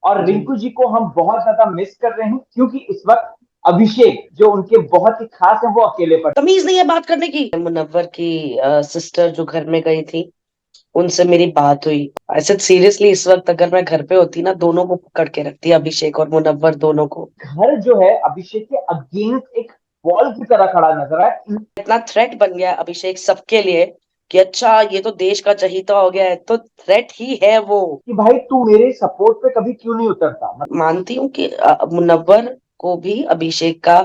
और जी। रिंकू जी को हम बहुत ज्यादा मिस कर रहे हैं क्योंकि इस वक्त अभिषेक जो उनके बहुत ही खास हैं वो अकेले पड़। तमीज नहीं है बात करने की। मुनव्वर की सिस्टर जो घर में गई थी, उनसे मेरी बात हुई। ऐसे सीरियसली इस वक्त अगर मैं घर पे होती ना, दोनों को पकड़ के रखती, अभिषेक और मुनव्वर दोनों को। घर जो है अभिषेक के अगेंस्ट एक वॉल की तरह खड़ा नजर आया। इतना थ्रेट बन गया है अभिषेक सबके लिए कि अच्छा ये तो देश का चहीता हो गया है, तो थ्रेट ही है वो। कि भाई तू मेरे सपोर्ट पे कभी क्यों नहीं उतरता। मानती हूँ कि मुनव्वर को भी अभिषेक का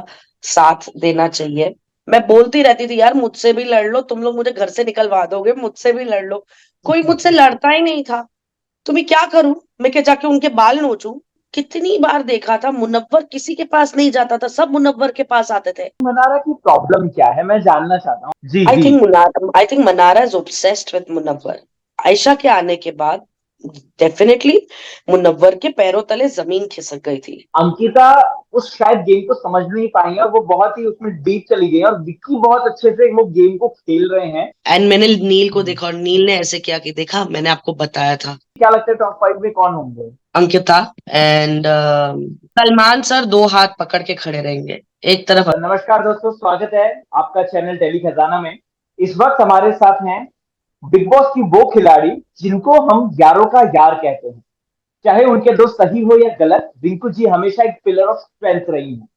साथ देना चाहिए। मैं बोलती रहती थी यार, मुझसे भी लड़ लो, तुम लोग मुझे घर से निकलवा दोगे, मुझसे भी लड़ लो। कोई मुझसे लड़ता ही नहीं था, तो मैं क्या करूं? मैं क्या जाके उनके बाल नोचूं? कितनी बार देखा था, मुनव्वर किसी के पास नहीं जाता था, सब मुनव्वर के पास आते थे। मनारा की प्रॉब्लम क्या है मैं जानना चाहता हूँ। जी आई जी। Think I think Mannara is obsessed with Munawar. Ayesha के आने के बाद डेफिनेटली मुनव्वर के पैरों तले जमीन खिसक गई थी। अंकिता उस शायद गेम को समझ नहीं पाई है और वो बहुत ही उसमें डीप चली गई है और विक्की बहुत अच्छे से वो गेम को खेल रहे हैं। एंड मैंने नील को देखा, और नील ने ऐसे किया कि देखा, मैंने आपको बताया था। क्या लगता है टॉप 5 में कौन होंगे। अंकिता एंड सलमान सर दो हाथ पकड़ के खड़े रहेंगे एक तरफ। नमस्कार दोस्तों, स्वागत है आपका चैनल टेली खजाना में। इस वक्त हमारे साथ हैं बिग बॉस की वो खिलाड़ी जिनको हम यारों का यार कहते हैं। चाहे उनके दोस्त सही हो या गलत, रिंकू जी हमेशा एक पिलर ऑफ स्ट्रेंथ रही हैं।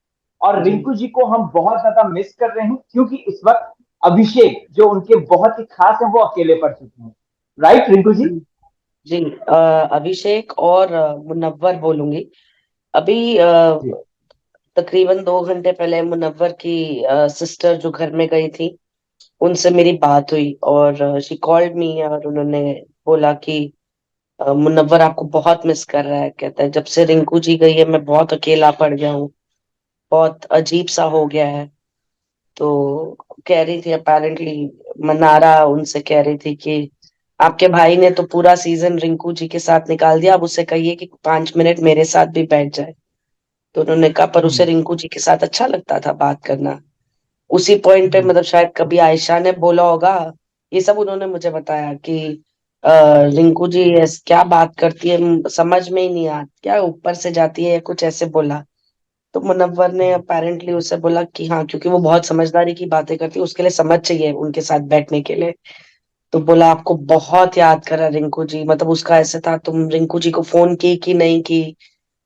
और जी। रिंकू जी को हम बहुत ज्यादा मिस कर रहे हैं क्योंकि इस वक्त अभिषेक जो उनके बहुत ही खास हैं वो अकेले पड़ चुके हैं। राइट रिंकू जी। जी। अभिषेक और मुनव्वर बोलूंगी। अभी जी तकरीबन 2 घंटे पहले मुनव्वर की सिस्टर जो घर में गई थी, उनसे मेरी बात हुई, और शी कॉल्ड मी, और उन्होंने बोला कि मुनव्वर आपको बहुत मिस कर रहा है। कहता है जब से रिंकू जी गई है मैं बहुत अकेला पड़ गया हूँ, बहुत अजीब सा हो गया है। तो कह रही थी अपेरेंटली, मनारा उनसे कह रही थी कि आपके भाई ने तो पूरा सीजन रिंकू जी के साथ निकाल दिया, अब उसे कहिए कि 5 मिनट मेरे साथ भी बैठ जाए। तो उन्होंने कहा पर उसे रिंकू जी के साथ अच्छा लगता था बात करना। उसी पॉइंट पे मतलब शायद कभी आयशा ने बोला होगा, ये सब उन्होंने मुझे बताया कि अ, रिंकू जी क्या बात करती है, समझ में ही नहीं आता, क्या ऊपर से जाती है या कुछ ऐसे बोला। तो मुनव्वर ने अपेरेंटली उसे बोला कि हाँ, क्योंकि वो बहुत समझदारी की बातें करती है, उसके लिए समझ चाहिए उनके साथ बैठने के लिए। तो बोला आपको बहुत याद करा रिंकू जी, मतलब उसका ऐसे था, तुम रिंकू जी को फोन की कि नहीं की,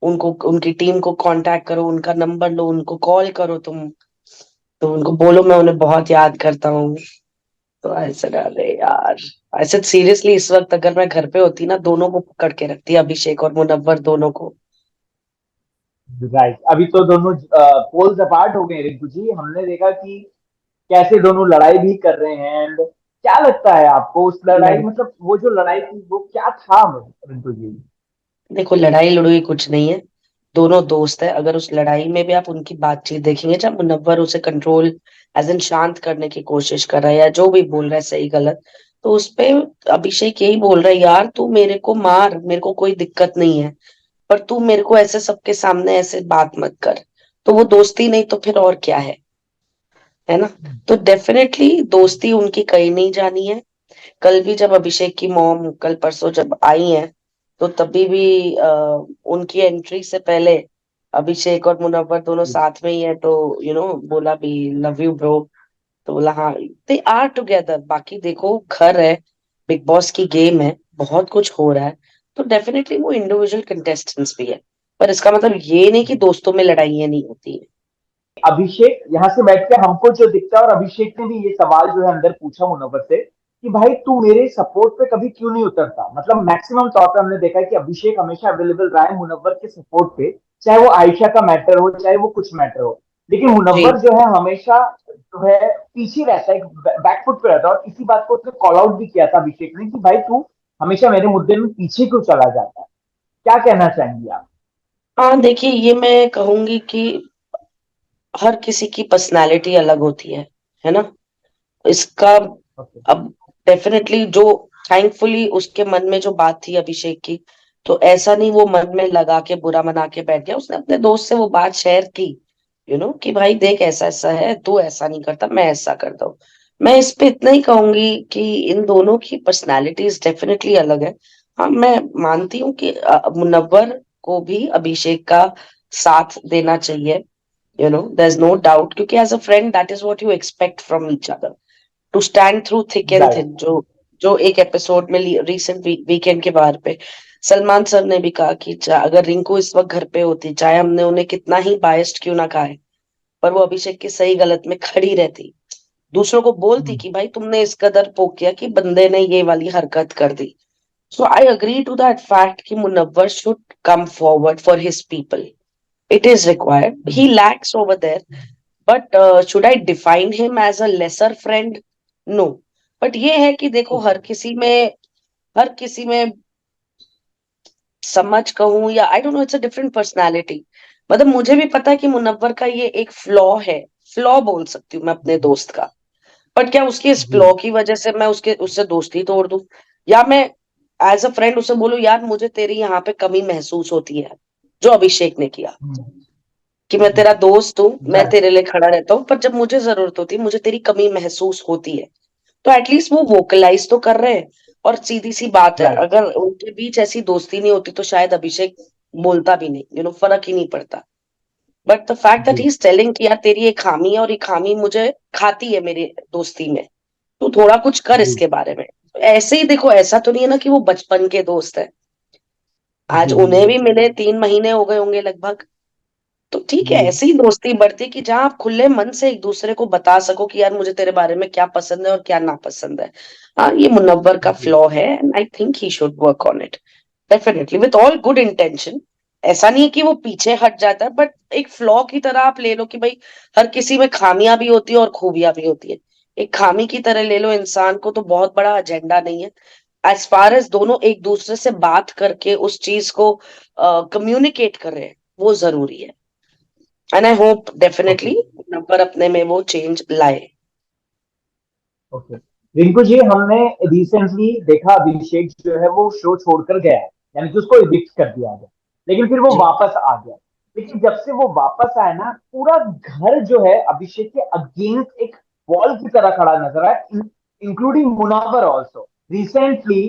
उनको उनकी टीम को कांटेक्ट करो, उनका नंबर लो, उनको कॉल करो तुम, तो उनको बोलो मैं उन्हें बहुत याद करता हूँ। तो ऐसे अरे यार, ऐसे सीरियसली इस वक्त अगर मैं घर पे होती ना, दोनों को पकड़ के रखती, अभिषेक और मुनव्वर दोनों को। राइट। अभी तो दोनों पोल्स अपार्ट हो गए रिंकू जी, हमने देखा कि कैसे दोनों लड़ाई भी कर रहे हैं। एंड क्या लगता है आपको उस लड़ाई, मतलब वो जो लड़ाई थी वो क्या था रिंकू जी। देखो, लड़ाई लड़ोई कुछ नहीं है, दोनों दोस्त है। अगर उस लड़ाई में भी आप उनकी बातचीत देखेंगे, जब मुनव्वर उसे कंट्रोल एज इन शांत करने की कोशिश कर रहा है, या जो भी बोल रहा है सही गलत, तो उस पे अभिषेक यही बोल रहा है, यार तू मेरे को मार, मेरे को कोई दिक्कत नहीं है, पर तू मेरे को ऐसे सबके सामने ऐसे बात मत कर। तो वो दोस्ती नहीं तो फिर और क्या है ना? तो डेफिनेटली दोस्ती उनकी कहीं नहीं जानी है। कल भी जब अभिषेक की मॉम कल परसों जब आई है, तो तभी भी उनकी एंट्री से पहले अभिषेक और मुनव्वर दोनों साथ में ही है, तो बोला भी लव यू ब्रो। तो बोला हाँ, दे आर टुगेदर। बाकी देखो, घर है, बिग बॉस की गेम है, बहुत कुछ हो रहा है, तो डेफिनेटली वो इंडिविजुअल कंटेस्टेंट्स भी है, पर इसका मतलब ये नहीं कि दोस्तों में लड़ाइयाँ नहीं होती है। अभिषेक यहाँ से बैठ के हमको जो दिखता है, और अभिषेक ने भी ये सवाल जो है अंदर पूछा मुनव्वर से कि भाई तू मेरे सपोर्ट पे कभी क्यों नहीं उतरता। मतलब मैक्सिमम तौर पे हमने देखा है कि अभिषेक हमेशा अवेलेबल रहा है मुनव्वर के सपोर्ट पे, चाहे वो आयशा का मैटर हो चाहे वो कुछ मैटर हो। लेकिन जी। मुनव्वर जो है हमेशा जो है पीछे रहता है, बैकफुट पे रहता है। और इसी बात को उसने कॉल आउट भी किया था अभिषेक ने कि भाई तू हमेशा मेरे मुद्दे में पीछे क्यों चला जाता है। क्या कहना चाहेंगे आप। हाँ देखिए, ये मैं कहूंगी कि हर किसी की पर्सनालिटी अलग होती है ना? इसका ओके। अब डेफिनेटली जो थैंकफुली उसके मन में जो बात थी अभिषेक की, तो ऐसा नहीं वो मन में लगा के बुरा मना के बैठ गया, उसने अपने दोस्त से वो बात शेयर की, कि भाई देख ऐसा ऐसा है, तू ऐसा नहीं करता, मैं ऐसा करता हूँ। मैं इस पे इतना ही कहूंगी कि इन दोनों की पर्सनालिटीज डेफिनेटली अलग है। हाँ, मैं मानती हूँ कि मुनव्वर को भी अभिषेक का साथ देना चाहिए, देयर इज नो डाउट, क्योंकि as a friend that is what you expect from each other, to stand through thick and right. Thin. जो जो एक एपिसोड में रिसेंट वीकेंड के बाहर पे सलमान सर ने भी कहा कि अगर रिंकू इस वक्त घर पे होती, चाहे हमने उन्हें कितना ही बायस्ड क्यों ना कहा है, पर वो अभिषेक के सही गलत में खड़ी रहती, दूसरों को बोलती कि भाई तुमने इस कदर पोक किया कि बंदे ने ये वाली हरकत कर दी। So I agree to that fact कि Munawar should come forward for his people, it is required, he lacks over there, but should I define him as a lesser friend? No. But ये है कि देखो, ओके। हर किसी में समझ कहूं या I don't know, it's a different personality. मतलब मुझे भी पता है कि मुनव्वर का ये एक फ्लॉ है, फ्लॉ बोल सकती हूँ मैं अपने दोस्त का, बट क्या उसके इस जी। फ्लॉ की वजह से मैं उसके उससे दोस्ती तोड़ दूं, या मैं एज अ फ्रेंड उसे बोलूं यार मुझे तेरी यहाँ पे कमी महसूस होती है, जो अभिषेक ने किया, कि मैं तेरा दोस्त हूँ, मैं राइट। तेरे लिए खड़ा रहता हूँ, पर जब मुझे जरूरत होती है, मुझे तेरी कमी महसूस होती है, तो एटलीस्ट वो वोकलाइज तो कर रहे हैं। और सीधी सी बात है, राइट। अगर उनके बीच ऐसी दोस्ती नहीं होती तो शायद अभिषेक बोलता भी नहीं, फर्क ही नहीं पड़ता। बट द फैक्ट दैट जी। ही इज टेलिंग कि यार तेरी ये खामी है और ये खामी मुझे खाती है मेरी दोस्ती में, तू थोड़ा कुछ कर जी। इसके बारे में। ऐसे ही देखो, ऐसा तो नहीं है ना कि वो बचपन के दोस्त है, आज जी। उन्हें भी मिले 3 महीने हो गए होंगे लगभग, तो ठीक है, जी। ऐसी ही दोस्ती बढ़ती कि जहां आप खुले मन से एक दूसरे को बता सको कि यार मुझे तेरे बारे में क्या पसंद है और क्या नापसंद है। हाँ, ये मुनव्वर का जी। फ्लॉ है and I think he should work on it, definitely with all good intention. ऐसा नहीं है कि वो पीछे हट जाता है, बट एक फ्लॉ की तरह आप ले लो कि भाई हर किसी में खामियां भी होती है और खूबियां भी होती है, एक खामी की तरह ले लो इंसान को, तो बहुत बड़ा एजेंडा नहीं है, एज फार एज दोनों एक दूसरे से बात करके उस चीज को कम्युनिकेट कर रहे हैं, वो जरूरी है। And I hope okay. Definitely number अपने में वो चेंज लाए। ओके। रिंकू जी, हमने रिसेंटली देखा अभिषेक जो है वो शो छोड़कर गया है, यानी कि उसको इविक्ट कर दिया गया, लेकिन फिर वो जी। वापस आ गया। लेकिन जब से वो वापस आया ना, पूरा घर जो है अभिषेक के अगेंस्ट एक वॉल की तरह खड़ा नजर आया, including Munawar also. Recently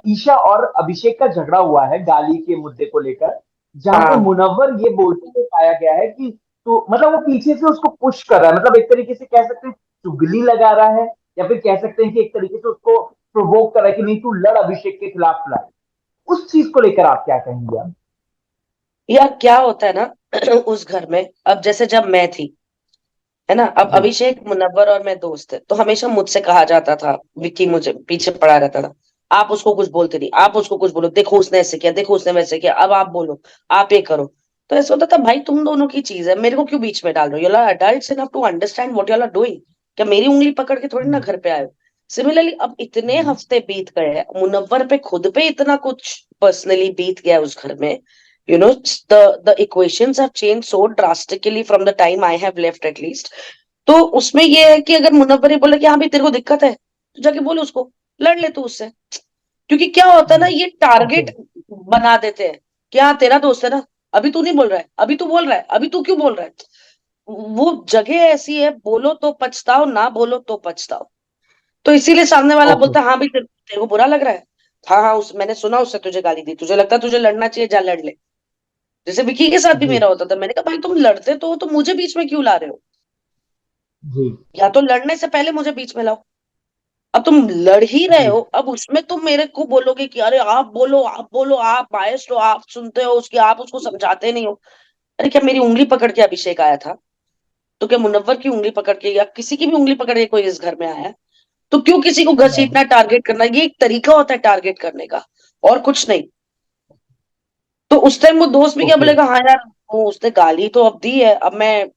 Isha और अभिषेक का झगड़ा हुआ है गाली के मुद्दे को लेकर, जहां पे हाँ। मुनव्वर ये बोलते हुए पाया गया है कि तो मतलब वो पीछे से उसको पुश कर रहा है, मतलब एक तरीके से कह सकते हैं चुगली लगा रहा है, या फिर कह सकते हैं कि एक तरीके से उसको प्रोवोक कर रहा है कि नहीं तू लड़, अभिषेक के खिलाफ लड़। उस चीज को लेकर आप क्या कहेंगे आप? यार क्या होता है ना उस घर में, अब जैसे जब मैं थी, है ना, अब जी। अभिषेक मुनव्वर और मैं दोस्त थे, तो हमेशा मुझसे कहा जाता था, विक्की मुझे पीछे पड़ा रहता था, आप उसको कुछ बोलते नहीं, आप उसको कुछ बोलो, देखो उसने ऐसे किया, देखो उसने वैसे किया, अब आप बोलो, आप ये करो। तो ऐसा होता था भाई तुम दोनों की चीज है, मेरे को क्यों बीच में डाल रहे हो, you are adults enough to understand what you are doing, क्या मेरी उंगली पकड़ के थोड़ी ना घर पे आए हो। सिमिलरली अब इतने हफ्ते बीत गए हैं, मुनव्वर पे खुद पे इतना कुछ पर्सनली बीत गया है उस घर में, you know the equations have changed so drastically from the time I have left at least। तो उसमें ये है कि अगर मुनव्वर ये बोले कि हाँ भाई तेरे को दिक्कत है, तो जाके बोले उसको, लड़ ले तू उससे। क्योंकि क्या होता है ना, ये ओके। टारगेट बना देते हैं कि हाँ तेरा दोस्त है ना, अभी तू नहीं बोल रहा है, अभी तू बोल रहा है, अभी तू क्यों बोल रहा है। वो जगह ऐसी है, बोलो तो पछताओ, ना बोलो तो पछताओ। तो इसीलिए सामने वाला ओके। बोलता है हाँ भाई तेरे को बुरा लग रहा है, हाँ हाँ मैंने सुना उससे तुझे गाली दी, तुझे लगता है तुझे लड़ना चाहिए, जा लड़ ले। जैसे विकी के साथ भी जी। मेरा होता था, मैंने कहा भाई तुम लड़ते तो हो, तो मुझे बीच में क्यों ला रहे हो, जी। या तो लड़ने से पहले मुझे बीच में लाओ। अब तुम लड़ ही रहे जी। हो, अब उसमें तुम मेरे को बोलोगे कि अरे आप बोलो, आप बोलो, आप बायस्ड हो, आप सुनते हो उसकी, आप उसको समझाते नहीं हो। अरे क्या मेरी उंगली पकड़ के अभिषेक आया था? तो क्या मुनव्वर की उंगली पकड़ के या किसी की भी उंगली पकड़ के कोई इस घर में आया है? तो क्यों किसी को नहीं। घसीटना, टारगेट करना, ये एक तरीका होता है टारगेट करने का, और कुछ नहीं। तो उस टाइम वो दोस्त भी क्या ओके। बोलेगा, हाँ यार वो उसने गाली तो अब दी है, अब मैं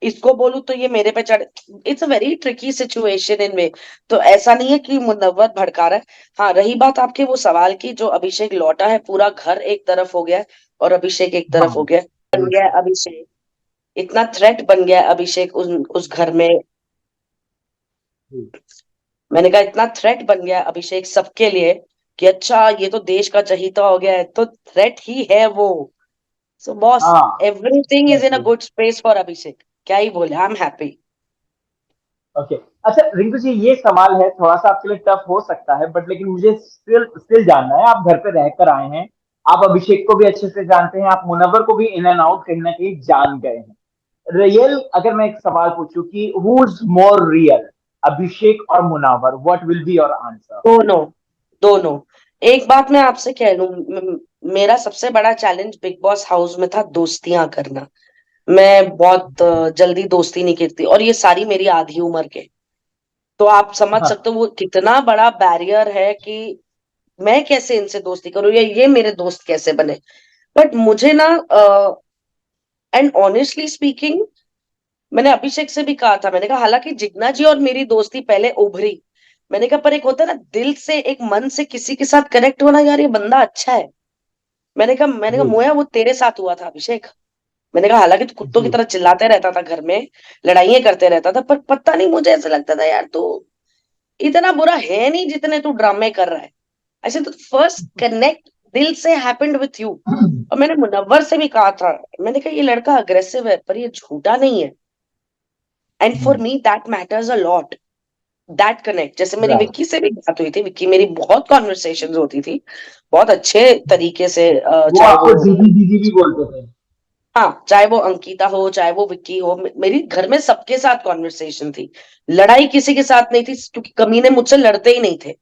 इसको बोलूं तो ये मेरे पे चढ़। It's a very tricky situation in में। तो ऐसा नहीं है कि मुनव्वर भड़का रहा है। हाँ, रही बात आपके वो सवाल की, जो अभिषेक लौटा है, पूरा घर एक तरफ हो गया है और अभिषेक एक तरफ हो हाँ। गया है। बन गया है अभिषेक, इतना थ्रेट बन गया है अभिषेक उस घर में। जी। मैंने कहा इतना थ्रेट बन गया है अभिषेक सबके लिए, कि अच्छा ये तो देश का चहीता हो गया है, तो थ्रेट ही है वो। सो बॉस, हाँ। Everything is in a exactly. Good space for Abhishek, क्या ही बोले, आई एम हैप्पी। ओके। अच्छा रिंकू जी, ये सवाल है थोड़ा सा आपके लिए टफ हो सकता है, बट लेकिन मुझे स्टिल स्टिल जानना है, आप घर पे रहकर आए हैं, आप अभिषेक को भी अच्छे से जानते हैं, आप मुनव्वर को भी इन एंड आउट कहीं ना कहीं जान गए हैं। रियल, अगर मैं एक सवाल पूछूं कि who is more real, Abhishek और Munawar, what will be your answer? दोनों, दोनों। एक बात मैं आपसे कह लूं, मेरा सबसे बड़ा चैलेंज बिग बॉस हाउस में था दोस्तियां करना। मैं बहुत जल्दी दोस्ती नहीं करती, और ये सारी मेरी आधी उम्र के। तो आप समझ हाँ, सकते हो वो कितना बड़ा बैरियर है कि मैं कैसे इनसे दोस्ती करूं या ये मेरे दोस्त कैसे बने। बट मुझे ना, एंड ऑनेस्टली स्पीकिंग, मैंने अभिषेक से भी कहा था, मैंने कहा हालांकि जिग्ना जी और मेरी दोस्ती पहले उभरी, मैंने कहा पर एक होता है ना दिल से, एक मन से किसी के साथ कनेक्ट होना, यार ये बंदा अच्छा है। मैंने कहा जी, मोया वो तेरे साथ हुआ था अभिषेक। मैंने कहा हालांकि तू कुत्तों की जी, तरह चिल्लाते रहता था घर में, लड़ाइयाँ करते रहता था, पर पता नहीं मुझे ऐसा लगता था यार तू इतना बुरा है नहीं जितने तू ड्रामे कर रहा है। ऐसे तो फर्स्ट कनेक्ट दिल से हैपेंड विथ यू। और मैंने मुनव्वर से भी कहा था, मैंने कहा ये लड़का अग्रेसिव है पर ये झूठा नहीं है, and for me that matters a lot. That connect, जैसे मेरी राइट। विक्की से भी बात हुई थी, विक्की मेरी बहुत कॉन्वर्सेशन होती थी, बहुत अच्छे तरीके से, वो चाहे वो, आपको दीदी दीदी भी बोलते थे? हाँ चाहे वो अंकिता हो चाहे वो विक्की हो, मेरी घर में सबके साथ कॉन्वर्सेशन थी। लड़ाई किसी के साथ नहीं थी, क्योंकि कमीने मुझसे लड़ते ही नहीं थे।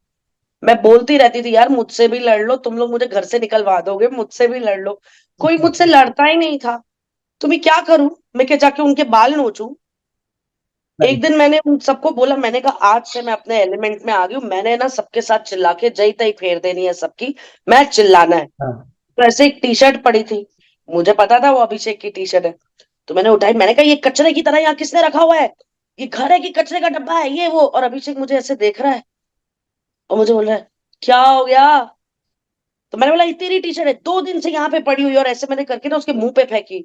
मैं बोलती रहती थी यार मुझसे भी लड़ लो, तुम लोग मुझे घर से निकलवा दोगे, मुझसे भी लड़ लो। कोई मुझसे लड़ता ही नहीं था। तो मैं क्या करूं, मैं क्या जाके उनके बाल नोचूं? एक राइट। दिन मैंने उन सबको बोला, मैंने कहा आज से मैं अपने एलिमेंट में आ गई हूँ, मैंने ना सबके साथ चिल्ला के जई तई फेर देनी है सबकी, मैं चिल्लाना है। हाँ, तो ऐसे एक टी शर्ट पड़ी थी, मुझे पता था वो अभिषेक की टी शर्ट है, तो मैंने उठाई, मैंने कहा ये कचरे की तरह यहाँ किसने रखा हुआ है, ये घर है कि कचरे का डब्बा है ये वो। और अभिषेक मुझे ऐसे देख रहा है और मुझे बोल रहा है क्या हो गया? तो मैंने बोला ये तेरी टी शर्ट है, 2 दिन से यहाँ पे पड़ी हुई है, और ऐसे मैंने करके ना उसके मुंह पे फेंकी।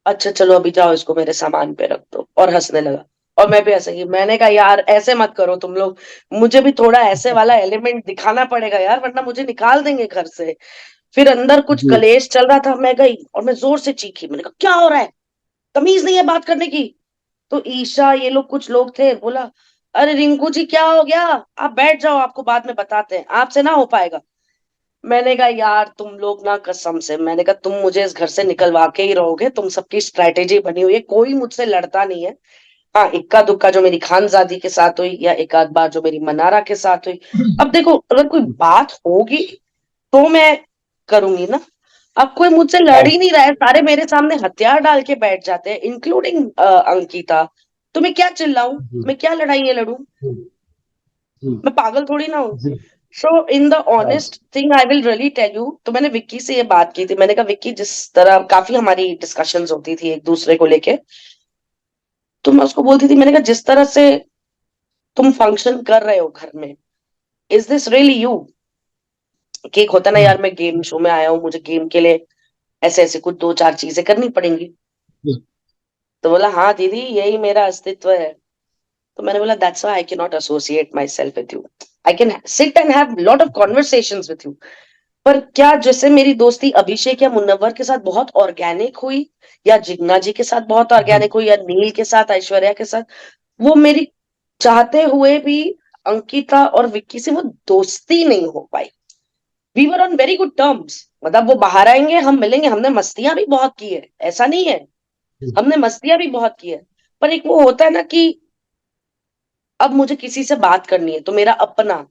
अच्छा चलो अभी जाओ इसको मेरे सामान पे रख दो, और हंसने लगा। और मैं भी हंसी, मैंने कहा यार ऐसे मत करो तुम लोग, मुझे भी थोड़ा ऐसे वाला एलिमेंट दिखाना पड़ेगा यार, वरना मुझे निकाल देंगे घर से। फिर अंदर कुछ जी, कलेश चल रहा था, मैं गई और मैं जोर से चीखी, मैंने कहा क्या हो रहा है, तमीज नहीं है बात करने की? तो ईशा ये लोग कुछ लोग थे, बोला अरे रिंकू जी क्या हो गया, आप बैठ जाओ आपको बाद में बताते हैं, आपसे ना हो पाएगा। मैंने कहा यार तुम लोग ना, कसम से मैंने कहा तुम मुझे इस घर से निकलवा के ही रहोगे, तुम सबकी स्ट्रैटेजी बनी हुई है, कोई मुझसे लड़ता नहीं है। हाँ इक्का दुक्का जो मेरी खानजादी के साथ हुई, या एक आध बार जो मेरी मनारा के साथ हुई, अब देखो अगर कोई बात होगी तो मैं करूंगी ना। अब कोई मुझसे लड़ ही राइट। नहीं रहा है, सारे मेरे सामने हथियार डाल के बैठ जाते हैं, इंक्लूडिंग अंकिता। तो मैं क्या चिल्लाऊं, जी, मैं क्या लड़ाइयाँ लड़ूं? जी, जी, मैं पागल थोड़ी ना हूँ। जी, so in the right. Honest thing I will really tell you, तो मैंने विक्की से ये बात की थी, मैंने कहा विक्की जिस तरह काफी हमारी डिस्कशंस होती थी एक दूसरे को लेके, तो मैं उसको बोलती थी, मैंने कहा जिस तरह से तुम फंक्शन कर रहे हो घर में, इज दिस रियली यू? कि एक होता ना यार मैं गेम शो में आया हूँ, मुझे गेम के लिए ऐसे ऐसे कुछ दो चार चीजें करनी पड़ेंगी। जी, तो बोला हाँ दीदी यही मेरा अस्तित्व है। तो मैंने बोला that's why I can not associate my self with you, I can sit and have lot of conversations with you, पर क्या जैसे मेरी दोस्ती अभिषेक या मुन्नवर के साथ बहुत ऑर्गेनिक हुई, या जिग्ना जी के साथ बहुत जी, ऑर्गेनिक हुई, या नील के साथ, ऐश्वर्या के साथ, वो मेरी चाहते हुए भी अंकिता और विक्की से वो दोस्ती नहीं हो पाई। We were on very good terms, मतलब वो बाहर आएंगे हम मिलेंगे, हमने मस्तियां भी बहुत की है, ऐसा नहीं है, जी, हमने मस्तियां भी बहुत की है। पर एक वो होता है ना कि अब मुझे किसी से बात करनी है तो मेरा अपना,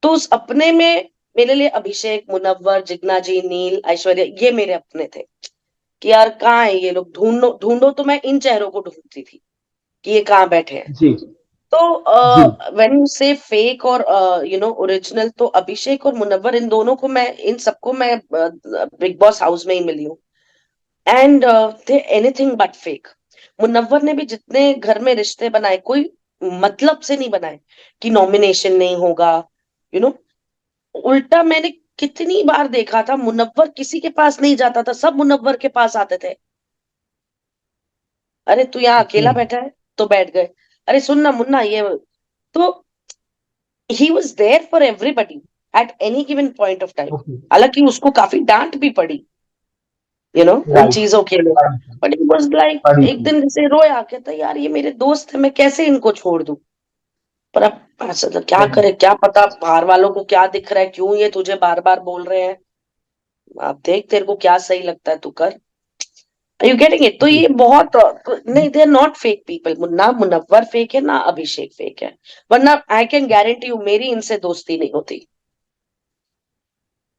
तो उस अपने में मेरे लिए अभिषेक, मुनव्वर, जिग्ना जी, नील, ऐश्वर्या, ये मेरे अपने थे। कि यार कहाँ है ये लोग, ढूंढो ढूंढो, तो मैं इन चेहरों को ढूंढती थी कि ये कहाँ बैठे हैं। जी, जी, तो व्हेन यू से फेक और ओरिजिनल, तो अभिषेक और मुनव्वर, इन दोनों को मैं, इन सबको मैं बिग बॉस हाउस में ही मिली हूँ, and they anything but fake. Munawar ने भी जितने घर में रिश्ते बनाए, कोई मतलब से नहीं बनाए कि नॉमिनेशन नहीं होगा, यू नो उल्टा मैंने कितनी बार देखा था, मुनव्वर किसी के पास नहीं जाता था, सब मुनव्वर के पास आते थे। अरे तू यहाँ ओके, अकेला बैठा है, तो बैठ गए, अरे सुन ना मुन्ना ये, तो he was there for everybody at any given point of time. Okay, हालांकि उसको काफी डांट भी पड़ी, उन राइट। चीजों के लिए। पढ़ी थी, बट इट वॉज लाइक पढ़ी एक थी। दिन जैसे रोया, कहता यार ये मेरे दोस्त है, मैं कैसे इनको छोड़ दूं? पर अब ऐसा तो क्या नहीं, करे, क्या पता बाहर वालों को क्या दिख रहा है, क्यों ये तुझे बार बार बोल रहे हैं। आप देख तेरे को क्या सही लगता है तू कर। Are you getting it? तो जी ये बहुत नहीं, they are not fake people. ना मुनव्वर फेक है ना अभिषेक फेक है, वरना आई कैन गारंटी यू मेरी इनसे दोस्ती नहीं होती।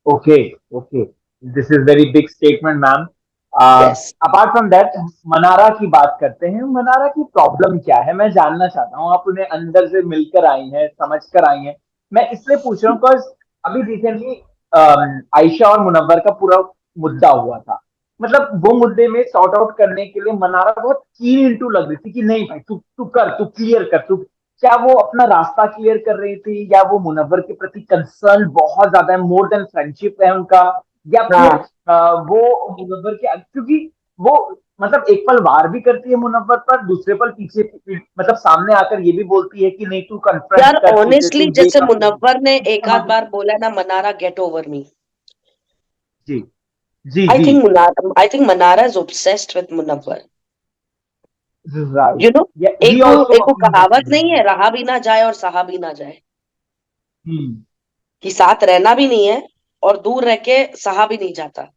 Okay okay, this is very big statement ma'am. Yes. Apart from that, Mannara की बात करते हैं। मनारा की प्रॉब्लम क्या है, मैं जानना चाहता हूँ। आप उन्हें अंदर से मिलकर आई हैं, समझ कर आई हैं। मैं इसलिए पूछ रहा हूँ बिकॉज अभी रिसेंटली आयशा और मुनव्वर का पूरा मुद्दा हुआ था। मतलब वो मुद्दे में सॉर्ट आउट करने के लिए मनारा बहुत कीन टू लग रही थी कि नहीं भाई, तू तू कर, तू क्लियर कर, तू। क्या वो अपना रास्ता क्लियर कर रही थी, या वो मुनव्वर के प्रति कंसर्न बहुत ज्यादा है, मोर देन फ्रेंडशिप है उनका? या फिर हाँ वो मुनव्वर के, क्योंकि वो मतलब एक पल वार भी करती है मुनव्वर पर, दूसरे पल पीछे मतलब सामने आकर ये भी बोलती है कि नहीं तू कन्फ्रंट यार, कर, तुझे ऑनेस्टली तू ये जैसे काफी है। मुनव्वर ने एक आध समझ। बार बोला ना, मनारा गेट ओवर मी। जी जी आई जी। Think I think Mannara is obsessed with Munawar. Right. You know, we also एक वो फील द कहावत नहीं सेम। है, रहा भी ना जाए और सहा भी ना जाए, हम्म। कि साथ रहना भी नहीं है और दूर रह के सहा भी नहीं जाता।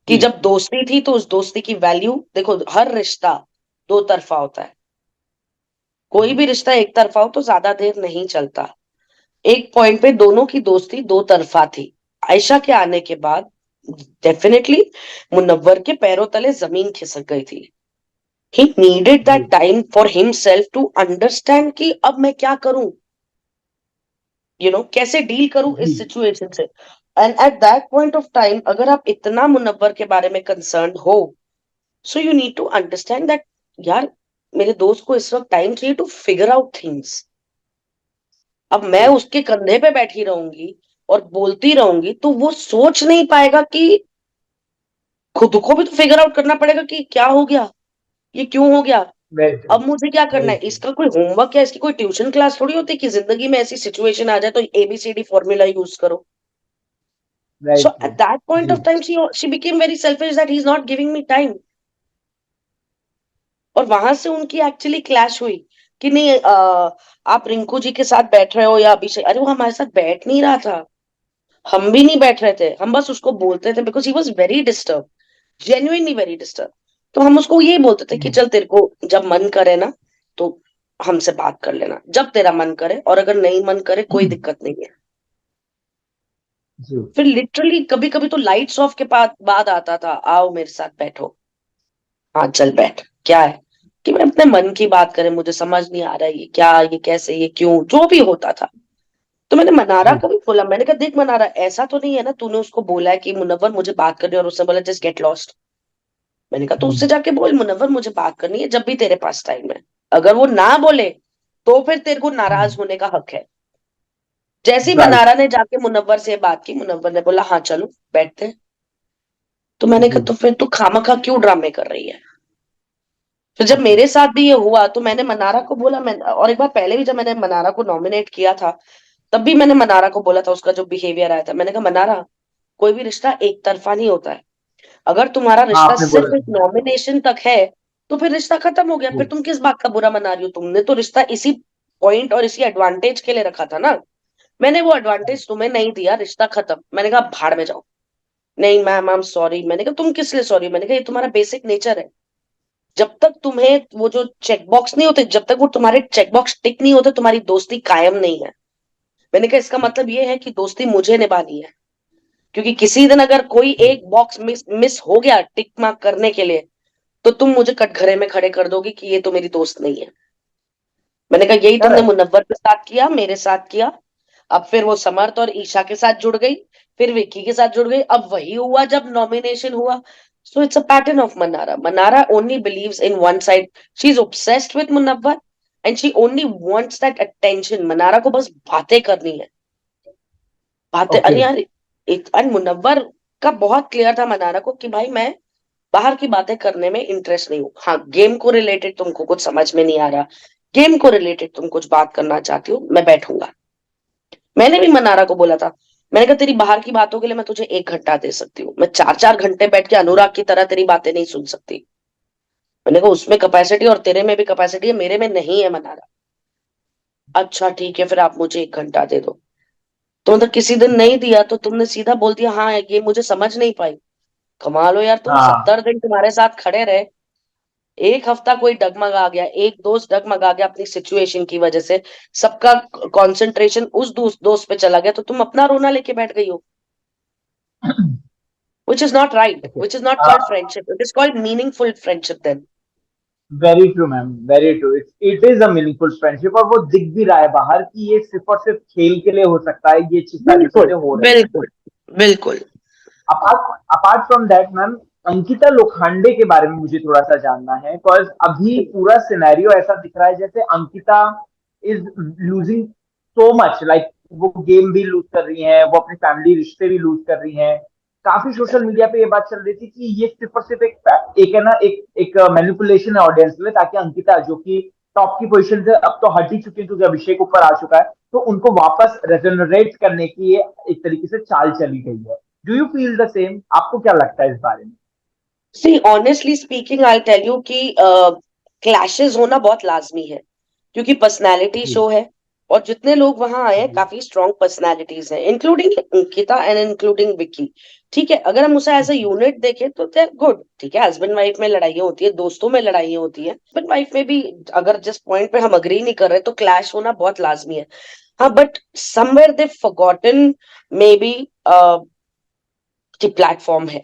कि जी जब दोस्ती थी तो उस दोस्ती की वैल्यू देखो, हर रिश्ता दो तरफा होता है। कोई भी रिश्ता एक तरफा हो तो ज्यादा देर नहीं चलता। एक पॉइंट पे दोनों की दोस्ती दो तरफा थी। आयशा के आने के बाद डेफिनेटली मुनव्वर के पैरों तले जमीन खिसक गई थी। ही नीडेड जी that time for himself to understand कि अब मैं क्या करूं, कैसे डील करूं जी इस सिचुएशन से। And at that point of time अगर आप इतना मुनव्वर के बारे में कंसर्न हो, so you need to understand that यार, मेरे दोस्त को इस वक्त टाइम चाहिए टू फिगर आउट थिंग्स। अब मैं जी उसके कंधे पे बैठी रहूंगी और बोलती रहूंगी तो वो सोच नहीं पाएगा कि खुद को भी तो फिगर आउट करना पड़ेगा कि क्या हो गया, ये क्यों हो गया। Very true. अब मुझे क्या करना वेरी है, ट्रू। इसका कोई होमवर्क या इसकी कोई ट्यूशन क्लास थोड़ी होती कि जिंदगी में ऐसी सिचुएशन आ जाए तो एबीसीडी फॉर्मूला यूज करो। Very so true. At that point जी of time she became very selfish that he is not giving me time. और वहां से उनकी एक्चुअली क्लैश हुई कि नहीं, आप रिंकू जी के साथ बैठ रहे हो या अभिषेक। अरे वो हमारे साथ बैठ नहीं रहा था, हम भी नहीं बैठ रहे थे, हम बस उसको बोलते थे because he was very disturb, genuinely very disturb. तो हम उसको यही बोलते थे कि चल तेरे को जब मन करे ना तो हमसे बात कर लेना, जब तेरा मन करे, और अगर नहीं मन करे कोई दिक्कत नहीं है। जी फिर लिटरली कभी कभी तो लाइट्स ऑफ के बाद आता था, आओ मेरे साथ बैठो। हाँ चल बैठ, क्या है, कि मैं अपने मन की बात करें, मुझे समझ नहीं आ रहा है ये क्या, ये कैसे, ये क्यों, जो भी होता था। तो मैंने मनारा जी को भी बोला, मैंने कहा देख मनारा, ऐसा तो नहीं है ना तूने उसको बोला है कि मुनव्वर मुझे बात करनी है और उसने बोला जस्ट गेट लॉस्ट। मैंने कहा तो उससे जाके बोल मुनव्वर मुझे बात करनी है जब भी तेरे पास टाइम है। अगर वो ना बोले तो फिर तेरे को नाराज होने का हक है। जैसे ही राइट। मनारा ने जाके मुनव्वर से बात की, मुनव्वर ने बोला हाँ चलो बैठते हैं। तो मैंने जी कहा तो फिर तू खामखा क्यों ड्रामे कर रही है। तो जब ओके। मेरे साथ भी ये हुआ तो मैंने मनारा को बोला, मैं और एक बार पहले भी जब मैंने मनारा को नॉमिनेट किया था तब भी मैंने मनारा को बोला था, उसका जो बिहेवियर आया था, मैंने कहा मनारा, कोई भी रिश्ता एक तरफा नहीं होता है। अगर तुम्हारा हाँ रिश्ता आपने बोला सिर्फ एक नॉमिनेशन तक है तो फिर रिश्ता खत्म हो गया, फिर जी तुम किस बात का बुरा मना रही हो। तुमने तो रिश्ता इसी पॉइंट और इसी एडवांटेज के लिए रखा था ना। मैंने वो एडवांटेज तुम्हें नहीं दिया, रिश्ता खत्म। मैंने कहा भाड़ में जाओ। नहीं मैम आई एम सॉरी। मैंने कहा तुम किस लिए सॉरी, मैंने कहा ये तुम्हारा बेसिक नेचर है। जब तक तुम्हें वो जो चेक बॉक्स नहीं होते, जब तक वो तुम्हारे चेक बॉक्स टिक नहीं होते, तुम्हारी दोस्ती कायम नहीं है। मैंने कहा इसका मतलब ये है कि दोस्ती मुझे निभानी है, क्योंकि किसी दिन अगर कोई एक बॉक्स मिस हो गया टिक मार्क करने के लिए तो तुम मुझे कटघरे में खड़े कर दोगे कि ये तो मेरी दोस्त नहीं है। मैंने कहा यही तुमने करेक्ट। मुनव्वर के साथ किया, मेरे साथ किया। अब फिर वो समर्थ और ईशा के साथ जुड़ गई, फिर विक्की के साथ जुड़ गई, अब वही हुआ जब नॉमिनेशन हुआ। So it's a pattern of Manara. Manara only believes in one side, she is obsessed with Munawar and she only wants that attention. Manara को बस बातें करनी है, बातें। ओके। अरे यार, एक एंड मुनव्वर का बहुत क्लियर था मनारा को कि भाई मैं बाहर की बातें करने में इंटरेस्ट नहीं हूँ। हाँ गेम को रिलेटेड तुमको कुछ समझ में नहीं आ रहा, गेम को रिलेटेड तुम कुछ बात करना चाहती हो, मैं बैठूंगा। मैंने भी मनारा को बोला था, मैंने कहा तेरी बाहर की बातों के लिए मैं तुझे 1 घंटा दे सकती हूँ, मैं 4 4 घंटे बैठ के अनुराग की तरह तेरी बातें नहीं सुन सकती। मैंने कहा उसमें कैपेसिटी और तेरे में भी कैपेसिटी है, मेरे में नहीं है मनारा। अच्छा ठीक है फिर आप मुझे 1 घंटा दे दो। तो मतलब किसी दिन नहीं दिया तो तुमने सीधा बोल दिया हाँ ये मुझे समझ नहीं पाई। कमाल हो यार, तुम हाँ 70 दिन तुम्हारे साथ खड़े रहे, एक हफ्ता कोई डगमगा गया, एक दोस्त डगमगा गया अपनी सिचुएशन की वजह से, सबका कंसंट्रेशन उस दोस्त पे चला गया, तो तुम अपना रोना लेके बैठ गई हो, which is not right, okay, which is not called friendship, it is called meaningful friendship then. Very true ma'am, very true, it is a meaningful friendship, और वो दिख भी रहा है बाहर कि ये सिर्फ और सिर्फ खेल के लिए हो सकता है, ये सारी बिल्कुल चीजें हो रही है। बिल्कुल बिल्कुल। Apart apart from that ma'am, Ankita Lokhande के बारे में मुझे थोड़ा सा जानना है, बिकॉज अभी पूरा सिनेरियो ऐसा दिख रहा है जैसे Ankita is losing so much, like वो गेम भी लूज कर रही है, वो अपनी फैमिली रिश्ते भी लूज कर रही है। काफी सोशल मीडिया पे ये बात चल रही थी कि ये सिर्फ और सिर्फ एक है ना, एक मैनिपुलेशन है ऑडियंस में, ताकि अंकिता जो कि टॉप की पोजीशन से अब तो हट ही चुकी है क्योंकि अभिषेक ऊपर आ चुका है, तो उनको वापस रेजनरेट करने की ये एक तरीके से चाल चली गई है। Do you feel the same? आपको क्या लगता है इस बारे में? See honestly speaking I tell you कि क्लैशेस होना बहुत लाजमी है, क्योंकि पर्सनालिटी जी। शो है, और जितने लोग वहां आए हैं काफी स्ट्रॉन्ग पर्सनालिटीज हैं, including Ankita and including Vicky. ठीक है, अगर हम उसे एज अ यूनिट देखें तो दे गुड, ठीक है, हस्बैंड वाइफ में लड़ाइयाँ होती है, दोस्तों में लड़ाइयाँ होती है, हस्बैंड वाइफ में भी अगर जिस पॉइंट पे हम अग्री नहीं कर रहे तो क्लैश होना बहुत लाजमी है। हाँ, but somewhere they forgotten may be कि प्लेटफॉर्म है,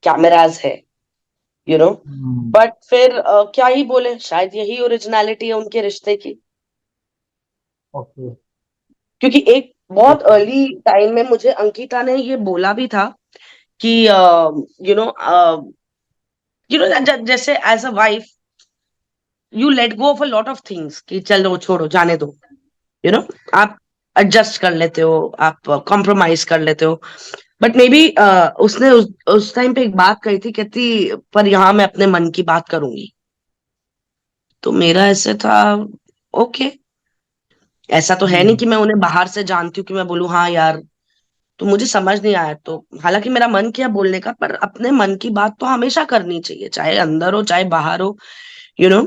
कैमराज है, यू नो, बट फिर क्या ही बोले, शायद यही ओरिजिनलिटी है उनके रिश्ते की। ओके। क्योंकि एक बहुत ओके। अर्ली टाइम में मुझे अंकिता ने ये बोला भी था कि यू नो जैसे as a wife you let go of a lot of things, कि चलो छोड़ो जाने दो, यू नो, आप एडजस्ट कर लेते हो, आप कॉम्प्रोमाइज कर लेते हो। बट मे बी उसने उस टाइम पे एक बात कही थी, कहती पर यहाँ मैं अपने मन की बात करूंगी। तो मेरा ऐसे था, ओके, ऐसा तो है नहीं कि मैं उन्हें बाहर से जानती हूँ कि मैं बोलूँ हाँ यार। तो मुझे समझ नहीं आया, तो हालांकि मेरा मन किया बोलने का, पर अपने मन की बात तो हमेशा करनी चाहिए, चाहे अंदर हो चाहे बाहर हो, यू नो।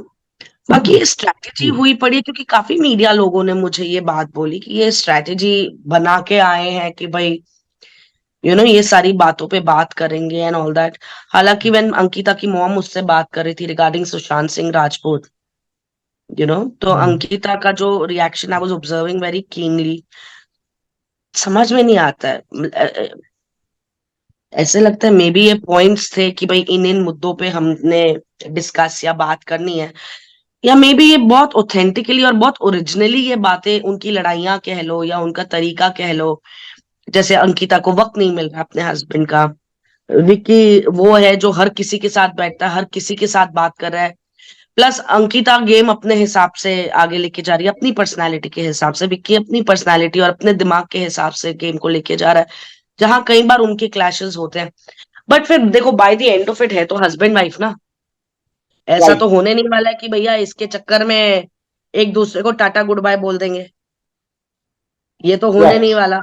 बाकी ये स्ट्रैटेजी जी। हुई पड़ी है, क्योंकि काफी मीडिया लोगों ने मुझे ये बात बोली कि ये स्ट्रैटेजी बना के आए हैं कि भाई ये सारी बातों पे बात करेंगे एंड ऑल दैट। हालांकि व्हेन अंकिता की मॉम मुझसे बात कर रही थी रिगार्डिंग सुशांत सिंह राजपूत, तो अंकिता का जो reaction I was observing very keenly, समझ में नहीं आता है। ऐसे लगता है मे बी ये पॉइंट्स थे कि भाई इन इन मुद्दों पे हमने डिस्कस या बात करनी है, या मे बी ये बहुत ऑथेंटिकली और बहुत ओरिजिनली ये बातें, उनकी लड़ाइयाँ कह लो या उनका तरीका कह लो। जैसे अंकिता को वक्त नहीं मिल रहा अपने हस्बैंड का, विक्की वो है जो हर किसी के साथ बैठता है, हर किसी के साथ बात कर रहा है, प्लस अंकिता गेम अपने हिसाब से आगे लेके जा रही है, अपनी पर्सनालिटी के हिसाब से, विक्की अपनी पर्सनालिटी और अपने दिमाग के हिसाब से गेम को लेके जा रहा है, जहां कई बार उनके क्लैशेस होते हैं। बट फिर देखो by the end of it है तो हस्बैंड वाइफ ना, ऐसा राइट। तो होने नहीं वाला है कि भैया इसके चक्कर में एक दूसरे को टाटा गुड बाय बोल देंगे, ये तो होने राइट। नहीं वाला।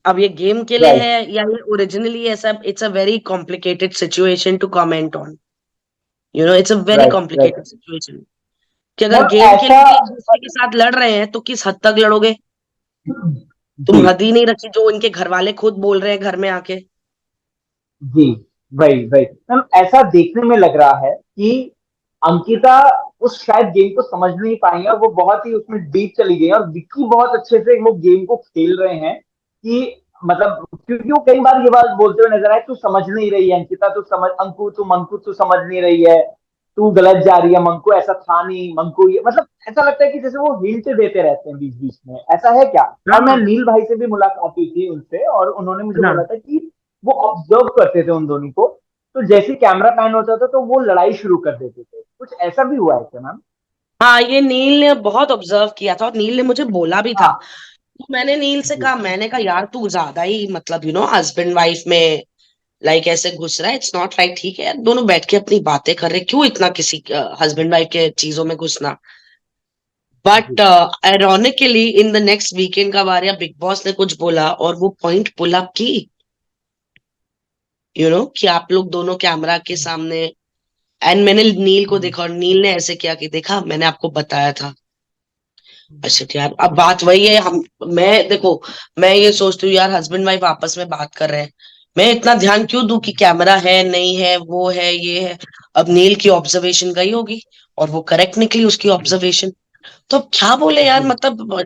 अब ये गेम के लिए है राइट। या ये ओरिजिनली ऐसा, it's a very complicated situation to comment on, it's a very right. Complicated right situation, कि अगर मैम, गेम के ऐसा। लिए भी एक दूसरे के साथ लड़ रहे हैं तो किस हद तक लड़ोगे। जी। तुम हद ही नहीं रखी जो उनके घर वाले खुद बोल रहे हैं घर में आके। जी। वही वही मैम, ऐसा देखने में लग रहा है कि अंकिता उस शायद गेम को समझ नहीं पाई है, और वो बहुत ही उसमें डीप चली गई है, और विक्की बहुत अच्छे से वो गेम को खेल रहे हैं कि मतलब, क्योंकि वो कई बार ये बात बोलते हुए नजर आए, तू समझ नहीं रही है अंकिता, तू समझ, अंकु तू समझ नहीं रही है, तू गलत जा रही है, मंकू ऐसा था नहीं, मंकू ये, मतलब ऐसा लगता है कि जैसे वो हिंट देते रहते हैं बीच बीच में, ऐसा है क्या? और मैं हाँ नील भाई से भी मुलाकात हुई थी उनसे, और उन्होंने मुझे हाँ बोला था कि वो ऑब्जर्व करते थे उन दोनों को, तो जैसे कैमरा पैन होता था तो वो लड़ाई शुरू कर देते थे, कुछ ऐसा भी हुआ है क्या मैम? हाँ, ये नील ने बहुत ऑब्जर्व किया था और नील ने मुझे बोला भी था। हाँ। तो मैंने नील से जी। कहा, मैंने कहा यार तू ज्यादा ही मतलब हस्बैंड वाइफ में लाइक ऐसे घुस रहा है, इट्स नॉट राइट, ठीक है यार दोनों बैठ के अपनी बातें कर रहे हैं, क्यों इतना किसी हस्बैंड वाइफ के चीजों में घुसना। बट जी। Ironically in the next weekend का बार या बिग बॉस ने कुछ बोला और वो पॉइंट पुल अप की, कि आप लोग दोनों कैमरा के सामने, एंड मैंने नील को देखा और नील ने ऐसे किया कि देखा मैंने आपको बताया था। अच्छा यार, अब बात वही है। हम मैं देखो, मैं ये सोचती हूँ यार, हस्बैंड वाइफ आपस में बात कर रहे हैं, मैं इतना ध्यान क्यों दूं कि कैमरा है नहीं है, वो है ये है। अब नील की ऑब्जर्वेशन गई होगी और वो करेक्ट निकली उसकी जी ऑब्जर्वेशन। तो अब क्या बोले यार, जी मतलब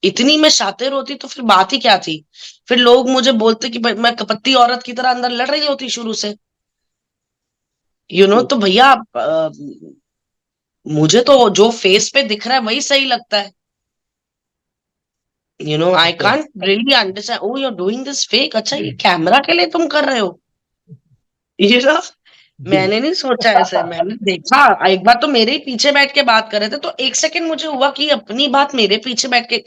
इतनी मैं शातिर होती तो फिर बात ही क्या थी। फिर लोग मुझे बोलते कि भाई मैं कपत्ती औरत की तरह अंदर लड़ रही होती शुरू से, जी। तो भैया मुझे तो जो फेस पे दिख रहा है वही सही लगता है। I okay. Can't really understand, oh you are doing this fake, अच्छा ये कैमरा के लिए तुम कर रहे हो। यू नो जी। मैंने नहीं सोचा ऐसे, मैंने देखा एक बार तो मेरे ही पीछे बैठ के बात कर रहे थे, तो एक सेकंड मुझे हुआ कि अपनी बात मेरे पीछे बैठ के,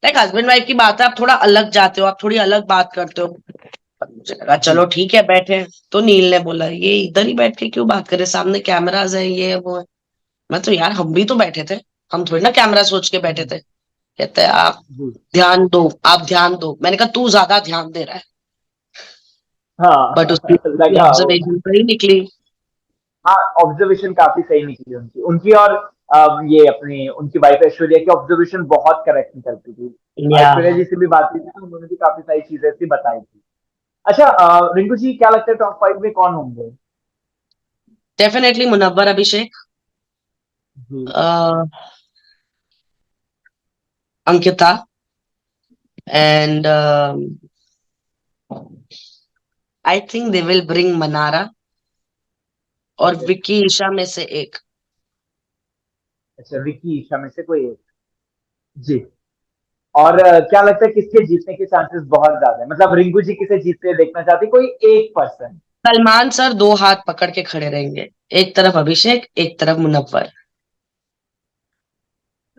लाइक हस्बैंड वाइफ की बात है, आप थोड़ा अलग जाते हो, आप थोड़ी अलग बात करते हो। पर मुझे लगा जी चलो ठीक है बैठे हैं। तो नील ने बोला ये इधर ही बैठ के क्यों बात करे, सामने कैमराज है ये है वो है। मैं तो यार हम भी तो बैठे थे, हम थोड़ी ना कैमरा सोच के बैठे थे। कहते हैं आप जी। ध्यान दो, आप ध्यान दो। मैंने कहा तू ज्यादा ध्यान दे रहा है। बट हाँ उसकी लगा होगा। ऑब्जर्वेशन सही निकली। हाँ, ऑब्जर्वेशन काफी सही निकली उनकी उनकी और ये अपनी उनकी वाइफ ऐश्वर्या की ऑब्जर्वेशन बहुत करेक्ट निकलती थी। या ऐश्वर्या जी से भी बात की थी तो उन्होंने भी काफी सारी चीजें ऐसी बताई थी। अच्छा, रिंकू जी क्या लगता है टॉप 5 में कौन होंगे? डेफिनेटली मुनव्वर अभिषेक, जी। Ankita, and I think they will bring Manara, और ओके। विक्की ईशा में से एक। अच्छा, विकी ईशा में से कोई एक। जी। और क्या लगता है किसके जीतने के चांसेस बहुत ज्यादा है, मतलब रिंकू जी किसे जीतते हुए देखना चाहते हैं, कोई एक पर्सन? सलमान सर दो हाथ पकड़ के खड़े रहेंगे, एक तरफ अभिषेक एक तरफ मुनव्वर,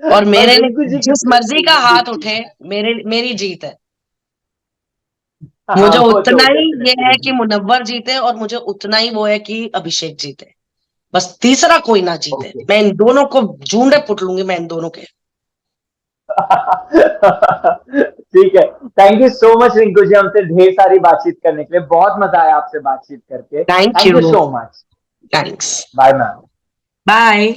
और बस मेरे रिंकू लिए जी जिस किससे मर्जी का हाथ जीतती उठे, है? मेरी जीत है। हाँ मुझे वो उतना तो ही ये डेफिनेटली है कि रिंकू। मुनव्वर जीते, और मुझे उतना ही वो है कि अभिषेक जीते। बस तीसरा कोई ना जीते, ओके। मैं इन दोनों को जूंडे पुट लूंगी, मैं इन दोनों के। ठीक है। Thank you so much Rinku ji, हमसे ढेर सारी बातचीत करने के लिए, बहुत मजा आया आपसे बातचीत करके। Thank thank you you. So much. Thanks. Bye ma'am. Bye.